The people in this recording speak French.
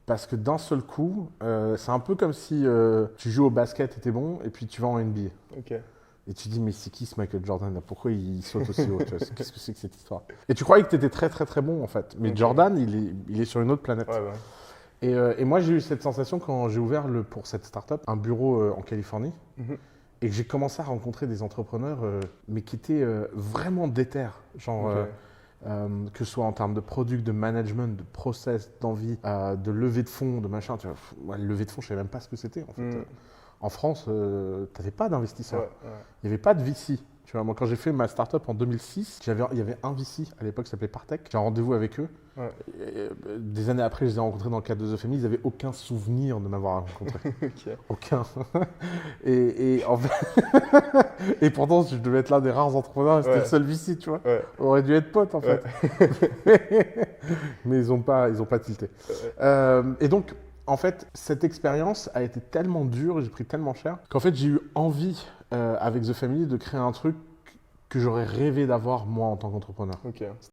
Parce que d'un seul coup, c'est un peu comme si tu joues au basket et t'es bon, et puis tu vas en NBA. Ok. Et tu dis, mais c'est qui ce Michael Jordan là? Pourquoi il saute aussi haut? Tu vois, qu'est-ce que c'est que cette histoire? Et tu croyais que tu étais très très très bon en fait. Mais Ok. Jordan, il est sur une autre Ouais, planète. bah. Et moi, j'ai eu cette sensation quand j'ai ouvert pour cette startup un bureau en Californie Mhm. et que j'ai commencé à rencontrer des entrepreneurs, mais qui étaient vraiment déter. Genre, Ok. que ce soit en termes de product, de management, de process, d'envie, de levée de fonds, de machin. Tu vois, moi, levée de fonds, je savais même pas ce que c'était en fait. Mhm. En France, tu n'avais pas d'investisseurs. Ouais, ouais. Il n'y avait pas de VC. Tu vois, moi, quand j'ai fait ma startup en 2006, il y avait un VC à l'époque qui s'appelait Partech. J'ai un rendez-vous avec eux. Ouais. Des années après, je les ai rencontrés dans le cadre de The Family. Ils n'avaient aucun souvenir de m'avoir rencontré. Ok. Aucun. Et en fait, et pourtant, je devais être l'un des rares entrepreneurs. C'était le Ouais. seul VC, tu vois. Ouais. On aurait dû être potes en Ouais. fait. Mais ils ont pas tilté. Ouais. Et donc, en fait, cette expérience a été tellement dure, j'ai pris tellement cher, qu'en fait, j'ai eu envie, avec The Family, de créer un truc que j'aurais rêvé d'avoir moi en tant qu'entrepreneur. Ok.